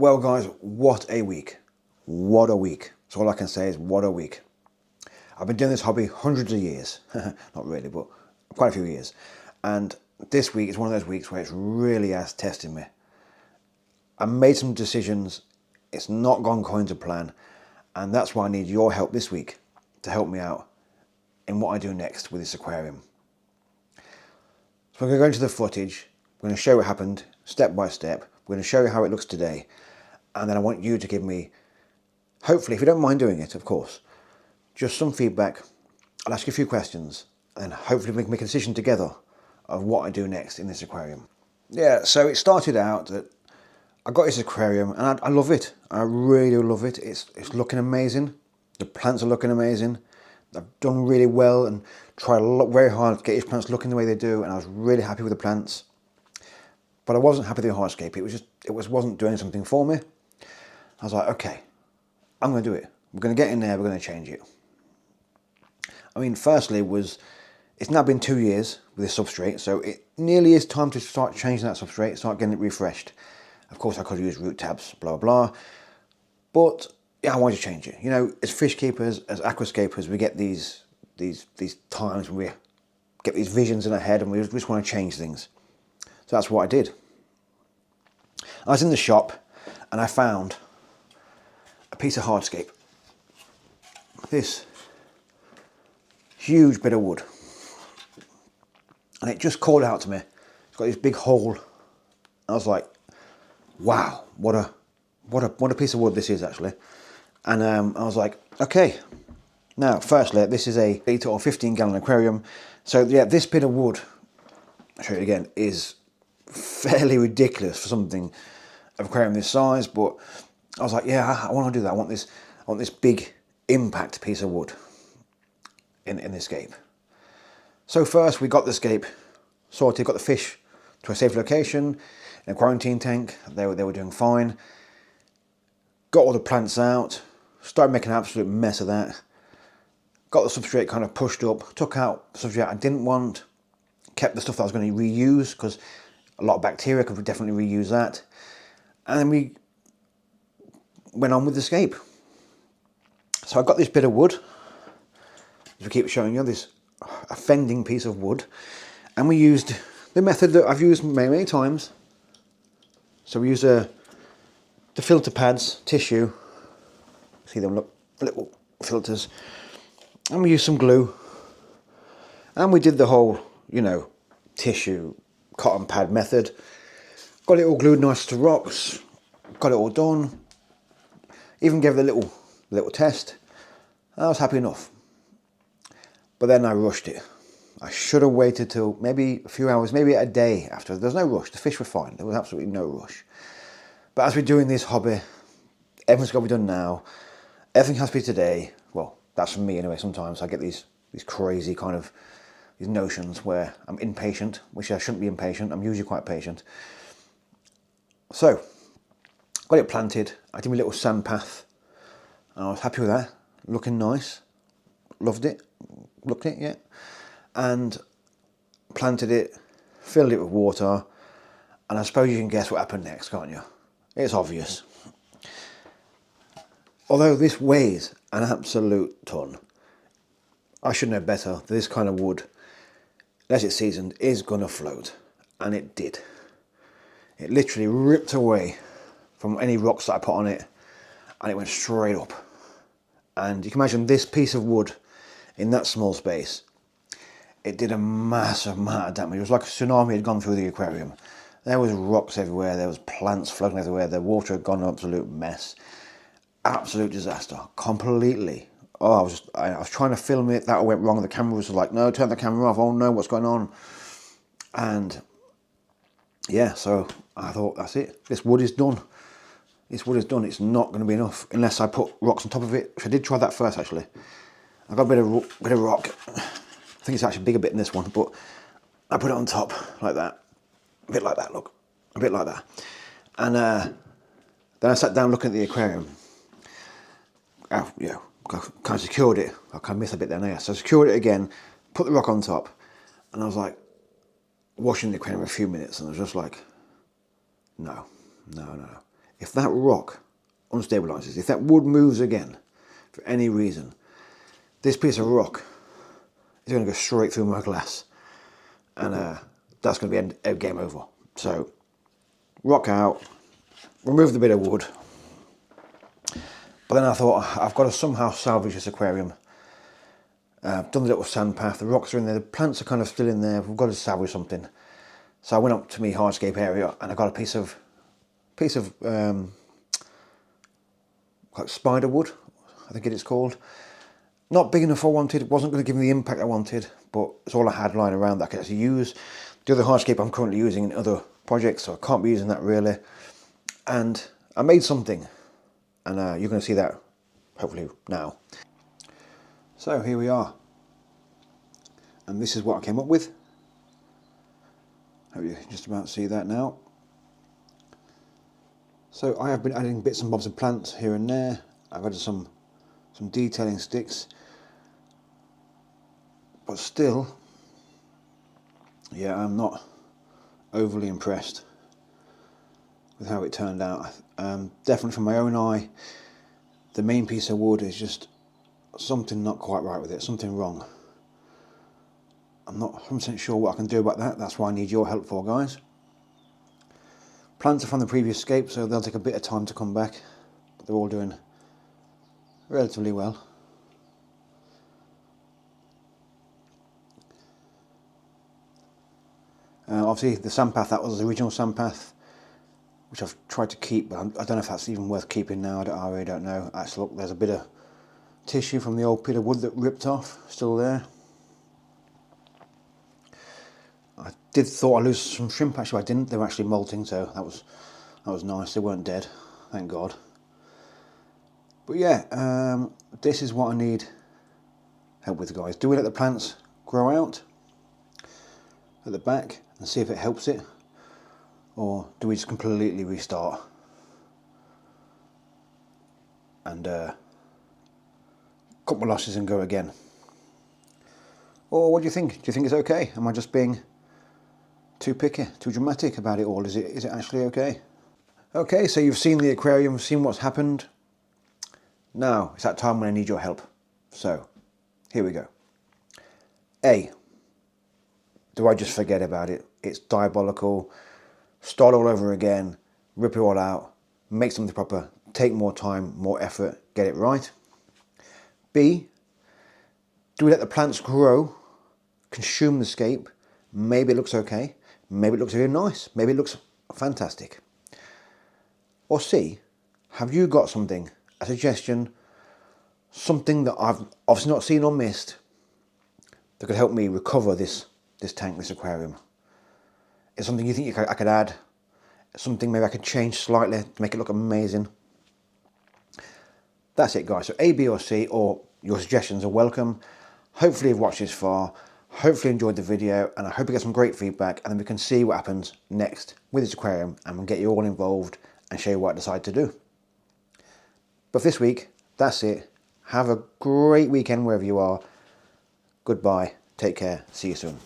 Well guys, what a week. What a week. So all I can say is what a week. I've been doing this hobby hundreds of years. Not really, but quite a few years. And this week is one of those weeks where it's really has tested me. I made some decisions. It's not gone according to plan. And that's why I need your help this week to help me out in what I do next with this aquarium. So we're going to go into the footage. We're going to show what happened step by step. We're going to show you how it looks today. And then I want you to give me, hopefully, if you don't mind doing it, of course, just some feedback. I'll ask you a few questions and hopefully we can make a decision together of what I do next in this aquarium. Yeah, so it started out that I got this aquarium and I love it. I really love it. It's looking amazing. The plants are looking amazing. I've done really well and tried very hard to get these plants looking the way they do, and I was really happy with the plants. But I wasn't happy with the aquascape. It wasn't doing something for me. I was like, okay, I'm going to do it. We're going to get in there, we're going to change it. I mean, firstly it's now been 2 years with this substrate, so it nearly is time to start changing that substrate, start getting it refreshed. Of course, I could use root tabs, blah, blah, but yeah, I wanted to change it. You know, as fish keepers, as aquascapers, we get these times when we get these visions in our head and we just want to change things. So that's what I did. I was in the shop and I found a piece of hardscape. This huge bit of wood. And it just called out to me. It's got this big hole. I was like, wow, what a piece of wood this is actually. And I was like, okay. Now, firstly, this is a 8 or 15 gallon aquarium. So yeah, this bit of wood, I'll show you again, is fairly ridiculous for something of aquarium this size, but I was like, yeah, I want to do that. I want this big impact piece of wood in the scape. So first we got the scape sorted, got the fish to a safe location in a quarantine tank. They were doing fine. Got all the plants out, started making an absolute mess of that. Got the substrate kind of pushed up, took out the substrate I didn't want, kept the stuff that I was going to reuse because a lot of bacteria could definitely reuse that. And then we went on with the scape. So I've got this bit of wood, as we keep showing you, this offending piece of wood. And we used the method that I've used many, many times. So we used the filter pads, tissue. See them, look, little filters. And we used some glue. And we did the whole, you know, tissue cotton pad method. Got it all glued nice to rocks. Got it all done. Even gave it a little test. I was happy enough. But then I rushed it. I should have waited till maybe a few hours, maybe a day after. There's no rush. The fish were fine. There was absolutely no rush. But as we're doing this hobby, everything's got to be done now. Everything has to be today. Well, that's for me anyway. Sometimes I get these crazy kind of these notions where I'm impatient, which I shouldn't be impatient. I'm usually quite patient. So, got it planted. I did my little sand path. And I was happy with that. Looking nice. Loved it. Looked at it, yeah. And planted it, filled it with water. And I suppose you can guess what happened next, can't you? It's obvious. Although this weighs an absolute ton, I should know better. This kind of wood, unless it's seasoned, is going to float. And it did. It literally ripped away from any rocks that I put on it, and it went straight up. And you can imagine this piece of wood in that small space. It did a massive amount of damage. It was like a tsunami had gone through the aquarium. There was rocks everywhere, there was plants floating everywhere, the water had gone an absolute mess. Absolute disaster, completely. Oh, I was trying to film it, that went wrong, the camera was like, no, turn the camera off, oh no, what's going on? And yeah, so I thought, that's it, this wood is done. This wood is done, it's not going to be enough unless I put rocks on top of it, which I did try that first actually. I got a bit of rock, I think it's actually a bigger bit than this one, but I put it on top like that. A bit like that, look, a bit like that. And then I sat down looking at the aquarium. Yeah, kind of secured it. I kind of missed a bit there now. So I secured it again, put the rock on top, and I was like washing the aquarium for a few minutes, and I was just like, no. if that rock unstabilizes, if that wood moves again for any reason, this piece of rock is going to go straight through my glass, and that's going to be a game over. So rock out, remove the bit of wood. But then I thought, I've got to somehow salvage this aquarium. I've done the little sand path, the rocks are in there, the plants are kind of still in there, we've got to salvage something. So I went up to my hardscape area and I got a piece of like spider wood, I think it is called. Not big enough I wanted, it wasn't going to give me the impact I wanted, but it's all I had lying around that I could actually use. The other hardscape I'm currently using in other projects, so I can't be using that really. And I made something, and you're going to see that hopefully now. So here we are, and this is what I came up with. Hope you can just about see that now. So I have been adding bits and bobs of plants here and there. I've added some detailing sticks, but still, yeah, I'm not overly impressed with how it turned out. Definitely from my own eye, the main piece of wood is just something not quite right with it, something wrong. I'm not 100% sure what I can do about that. That's why I need your help for, guys. Plants are from the previous scape, so they'll take a bit of time to come back, but they're all doing relatively well. Obviously the sand path, that was the original sand path, which I've tried to keep, but I don't know if that's even worth keeping now. I really don't know. Actually, look, there's a bit of tissue from the old bit of wood that ripped off, still there. I thought I'd lose some shrimp, actually I didn't. They were actually molting, so that was nice. They weren't dead, thank God. But yeah, this is what I need help with, guys. Do we let the plants grow out at the back and see if it helps it, or do we just completely restart and cut my losses and go again? Or what do you think? Do you think it's okay? Am I just being too picky, too dramatic about it all? Is it actually okay? Okay, so you've seen the aquarium, seen what's happened. Now it's that time when I need your help. So here we go. A, do I just forget about it? It's diabolical. Start all over again, rip it all out, make something proper, take more time, more effort, get it right. B, do we let the plants grow, consume the scape? Maybe it looks okay, maybe it looks really nice, maybe it looks fantastic. Or C, have you got something, a suggestion, something that I've obviously not seen or missed that could help me recover this tank, this aquarium? Is something you think I could add? Something maybe I could change slightly to make it look amazing? That's it, guys. So A, B or C, or your suggestions are welcome. Hopefully you've watched this far. Hopefully you enjoyed the video, and I hope you get some great feedback, and then we can see what happens next with this aquarium, and we'll get you all involved and show you what I decide to do. But for this week, that's it. Have a great weekend wherever you are. Goodbye. Take care. See you soon.